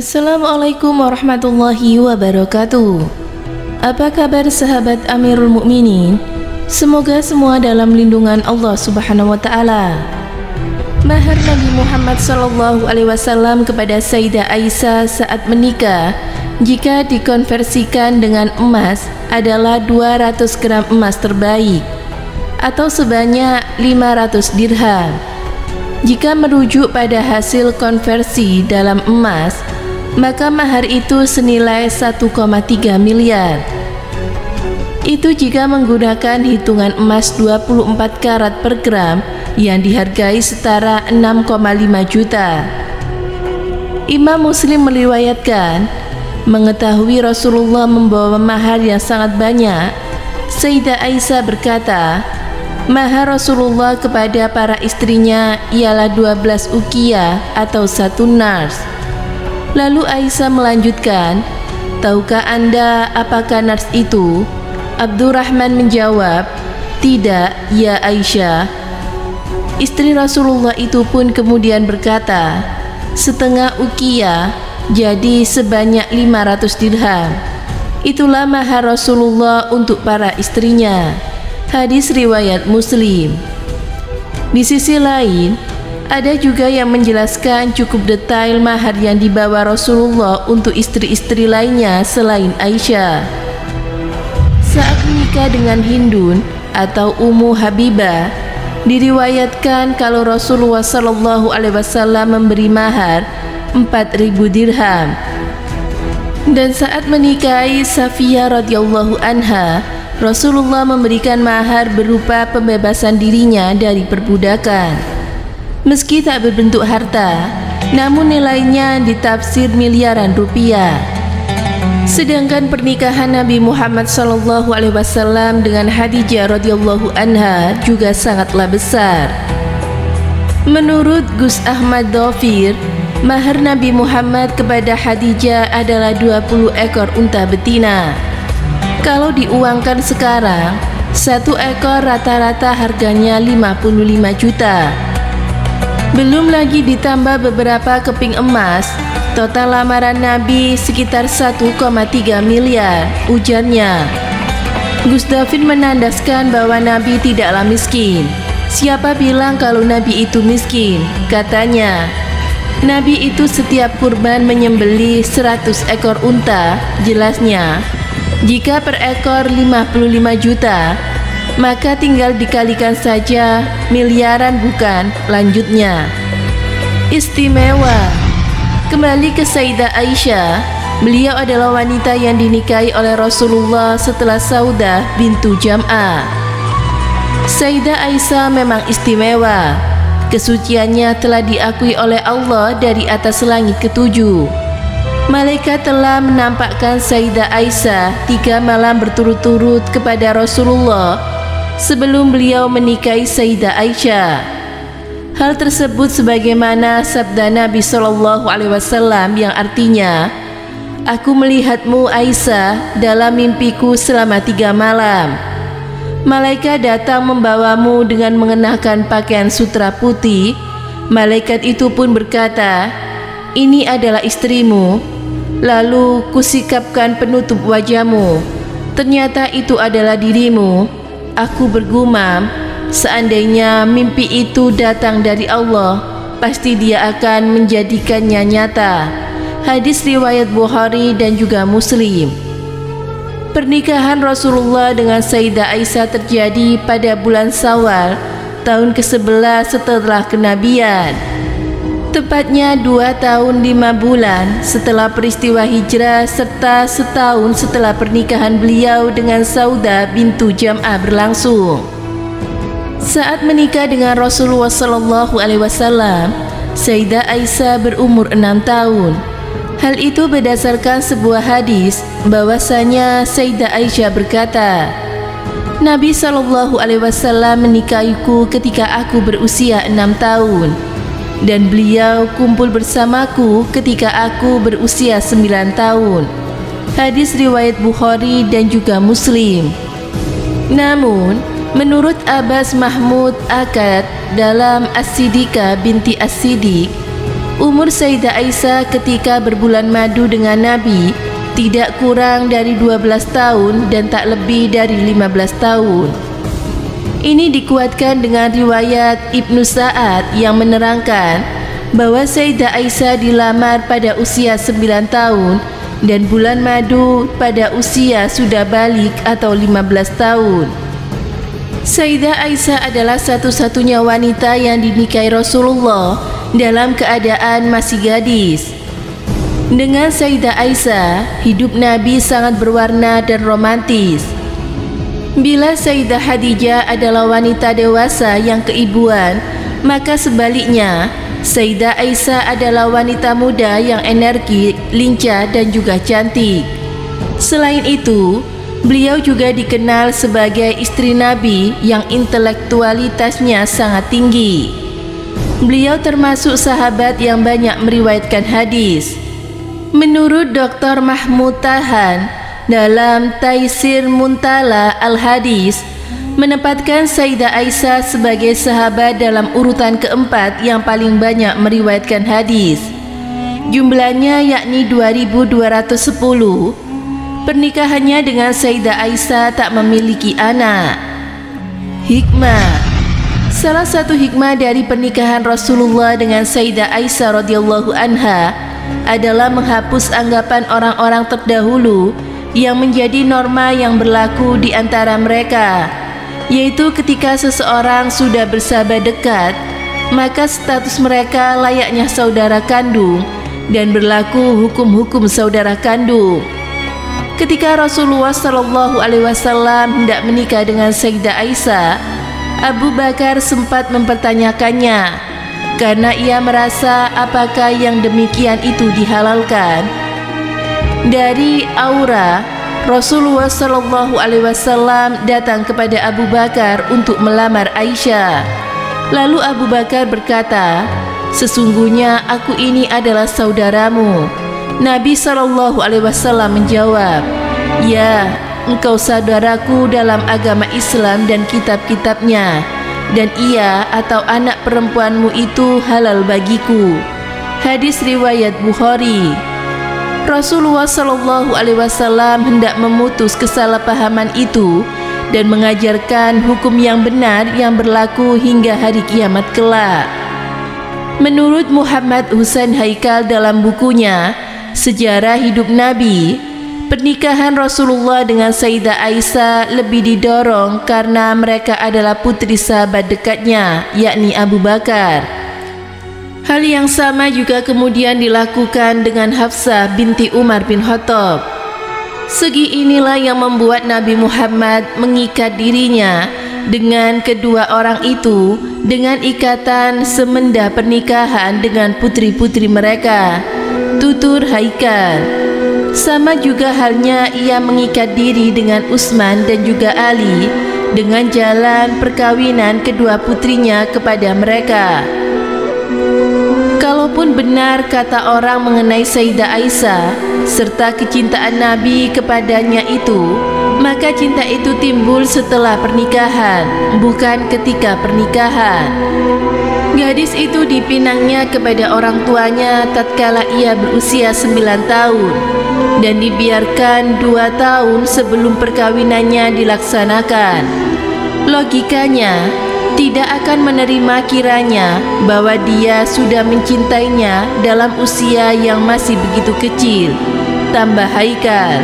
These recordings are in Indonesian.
Assalamualaikum warahmatullahi wabarakatuh. Apa kabar sahabat Amirul Mukminin? Semoga semua dalam lindungan Allah Subhanahu wa taala. Mahar Nabi Muhammad SAW kepada Sayyidah Aisyah saat menikah jika dikonversikan dengan emas adalah 200 gram emas terbaik atau sebanyak 500 dirham. Jika merujuk pada hasil konversi dalam emas, maka mahar itu senilai 1,3 miliar. Itu jika menggunakan hitungan emas 24 karat per gram yang dihargai setara 6,5 juta. Imam Muslim meriwayatkan, mengetahui Rasulullah membawa mahar yang sangat banyak, Sayyidah Aisyah berkata, mahar Rasulullah kepada para istrinya ialah 12 uqiyah atau 1 nars. Lalu Aisyah melanjutkan, tahukah Anda apakah nars itu? Abdurrahman menjawab, tidak ya Aisyah. Istri Rasulullah itu pun kemudian berkata, setengah uqiyah, jadi sebanyak 500 dirham. Itulah mahar Rasulullah untuk para istrinya. Hadis riwayat Muslim. Di sisi lain, ada juga yang menjelaskan cukup detail mahar yang dibawa Rasulullah untuk istri-istri lainnya selain Aisyah. Saat menikah dengan Hindun atau Ummu Habibah, diriwayatkan kalau Rasulullah SAW memberi mahar 4.000 dirham. Dan saat menikahi Safiyah radhiyallahu anha, Rasulullah memberikan mahar berupa pembebasan dirinya dari perbudakan. Meski tak berbentuk harta, namun nilainya ditafsir miliaran rupiah. Sedangkan pernikahan Nabi Muhammad SAW dengan Khadijah radhiyallahu anha juga sangatlah besar. Menurut Gus Ahmad Dhafir, mahar Nabi Muhammad kepada Khadijah adalah 20 ekor unta betina. Kalau diuangkan sekarang, satu ekor rata-rata harganya 55 juta. Belum lagi ditambah beberapa keping emas, total lamaran Nabi sekitar 1,3 miliar, ujarnya. Gus Dafin menandaskan bahwa Nabi tidaklah miskin. Siapa bilang kalau Nabi itu miskin? Katanya, Nabi itu setiap kurban menyembelih 100 ekor unta, jelasnya. Jika per ekor 55 juta, maka tinggal dikalikan saja, miliaran bukan, lanjutnya. Istimewa. Kembali ke Sayyidah Aisyah, beliau adalah wanita yang dinikahi oleh Rasulullah setelah Saudah bintu Jam'ah. Sayyidah Aisyah memang istimewa. Kesuciannya telah diakui oleh Allah dari atas langit ketujuh. Malaikat telah menampakkan Sayyidah Aisyah 3 malam berturut-turut kepada Rasulullah sebelum beliau menikahi Sayyidah Aisyah. Hal tersebut sebagaimana sabda Nabi SAW yang artinya, aku melihatmu Aisyah dalam mimpiku selama 3 malam. Malaikat datang membawamu dengan mengenakan pakaian sutra putih. Malaikat itu pun berkata, ini adalah istrimu. Lalu kusikapkan penutup wajahmu. Ternyata itu adalah dirimu. Aku bergumam, seandainya mimpi itu datang dari Allah, pasti Dia akan menjadikannya nyata. Hadis riwayat Bukhari dan juga Muslim. Pernikahan Rasulullah dengan Sayyidah Aisyah terjadi pada bulan Syawal, tahun ke-11 setelah kenabian. Tepatnya 2 tahun 5 bulan setelah peristiwa hijrah serta setahun setelah pernikahan beliau dengan Saudah bintu Jam'ah berlangsung. Saat menikah dengan Rasulullah SAW, Sayyidah Aisyah berumur 6 tahun. Hal itu berdasarkan sebuah hadis bahwasanya Sayyidah Aisyah berkata, Nabi SAW menikahiku ketika aku berusia 6 tahun. Dan beliau kumpul bersamaku ketika aku berusia 9 tahun. Hadis riwayat Bukhari dan juga Muslim. Namun, menurut Abbas Mahmud Akad dalam As-Siddiqah binti As-Siddiq, Umur Sayyidah Aisyah ketika berbulan madu dengan Nabi tidak kurang dari 12 tahun dan tak lebih dari 15 tahun. Ini dikuatkan dengan riwayat Ibnu Sa'ad yang menerangkan bahwa Sayyidah Aisyah dilamar pada usia 9 tahun dan bulan madu pada usia sudah balik atau 15 tahun. Sayyidah Aisyah adalah satu-satunya wanita yang dinikahi Rasulullah dalam keadaan masih gadis. Dengan Sayyidah Aisyah, hidup Nabi sangat berwarna dan romantis. Bila Sayyidah Khadijah adalah wanita dewasa yang keibuan, maka sebaliknya, Sayyidah Aisyah adalah wanita muda yang energik, lincah dan juga cantik. Selain itu, beliau juga dikenal sebagai istri Nabi yang intelektualitasnya sangat tinggi. Beliau termasuk sahabat yang banyak meriwayatkan hadis. Menurut Dr. Mahmud Tahan dalam Taisir Muntala Al-Hadis, menempatkan Sayyidah Aisyah sebagai sahabat dalam urutan keempat yang paling banyak meriwayatkan hadis. Jumlahnya yakni 2210. Pernikahannya dengan Sayyidah Aisyah tak memiliki anak. Hikmah. Salah satu hikmah dari pernikahan Rasulullah dengan Sayyidah Aisyah radhiyallahu anha adalah menghapus anggapan orang-orang terdahulu yang menjadi norma yang berlaku di antara mereka, yaitu ketika seseorang sudah bersahabat dekat, maka status mereka layaknya saudara kandung dan berlaku hukum-hukum saudara kandung. Ketika Rasulullah SAW hendak menikah dengan Sayyidah Aisyah, Abu Bakar sempat mempertanyakannya karena ia merasa apakah yang demikian itu dihalalkan. Dari aura, Rasulullah SAW datang kepada Abu Bakar untuk melamar Aisyah. Lalu Abu Bakar berkata, "Sesungguhnya aku ini adalah saudaramu." Nabi SAW menjawab, "Ya, engkau saudaraku dalam agama Islam dan kitab-kitabnya, dan ia atau anak perempuanmu itu halal bagiku." Hadis riwayat Bukhari. Rasulullah SAW hendak memutus kesalahpahaman itu dan mengajarkan hukum yang benar yang berlaku hingga hari kiamat kelak. Menurut Muhammad Husain Haikal dalam bukunya Sejarah Hidup Nabi, pernikahan Rasulullah dengan Sayyidah Aisyah lebih didorong karena mereka adalah putri sahabat dekatnya, yakni Abu Bakar. Hal yang sama juga kemudian dilakukan dengan Hafsah binti Umar bin Khattab. Segi inilah yang membuat Nabi Muhammad mengikat dirinya dengan kedua orang itu dengan ikatan semenda pernikahan dengan putri-putri mereka. Tutur Haikal. Sama juga halnya ia mengikat diri dengan Utsman dan juga Ali dengan jalan perkawinan kedua putrinya kepada mereka. Kalaupun benar kata orang mengenai Sayyidah Aisyah serta kecintaan Nabi kepadanya itu, maka cinta itu timbul setelah pernikahan, bukan ketika pernikahan. Gadis itu dipinangnya kepada orang tuanya tatkala ia berusia 9 tahun dan dibiarkan 2 tahun sebelum perkawinannya dilaksanakan. Logikanya, tidak akan menerima kiranya bahwa dia sudah mencintainya dalam usia yang masih begitu kecil. Tambah Haikal.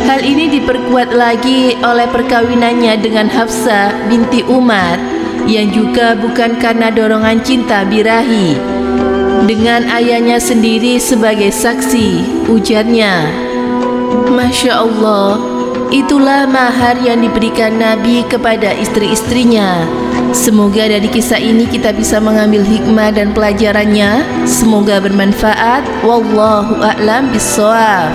Hal ini diperkuat lagi oleh perkawinannya dengan Hafsah binti Umar yang juga bukan karena dorongan cinta birahi. Dengan ayahnya sendiri sebagai saksi, ujarnya, "Masya Allah, itulah mahar yang diberikan Nabi kepada istri-istrinya." Semoga dari kisah ini kita bisa mengambil hikmah dan pelajarannya. Semoga bermanfaat. Wallahu a'lam bishawab.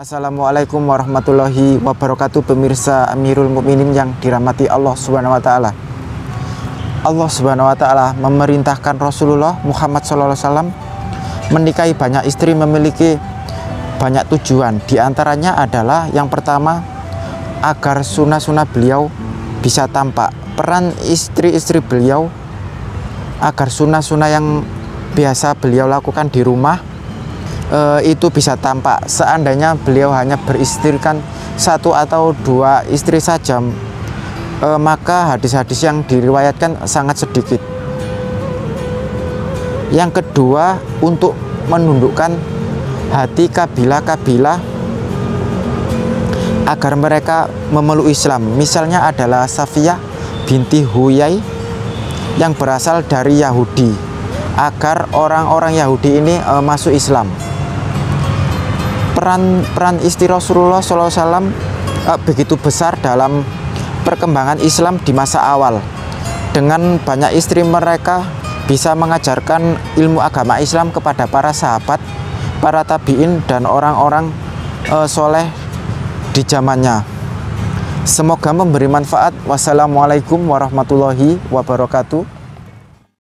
Assalamualaikum warahmatullahi wabarakatuh, pemirsa Amirul Mukminin yang dirahmati Allah Subhanahu wa taala. Allah Subhanahu wa taala memerintahkan Rasulullah Muhammad SAW menikahi banyak istri memiliki banyak tujuan. Di antaranya adalah yang pertama, agar sunnah-sunnah beliau bisa tampak. Peran istri-istri beliau agar sunnah-sunnah yang biasa beliau lakukan di rumah itu bisa tampak. Seandainya beliau hanya beristrikan 1 atau 2 istri saja, maka hadis-hadis yang diriwayatkan sangat sedikit. Yang kedua, untuk menundukkan hati kabilah-kabilah agar mereka memeluk Islam. Misalnya adalah Safiyah binti Huyai yang berasal dari Yahudi, agar orang-orang Yahudi ini masuk Islam. Peran istri Rasulullah SAW begitu besar dalam perkembangan Islam di masa awal. Dengan banyak istri mereka bisa mengajarkan ilmu agama Islam kepada para sahabat, para tabi'in, dan orang-orang soleh di zamannya. Semoga memberi manfaat. Wassalamualaikum warahmatullahi wabarakatuh.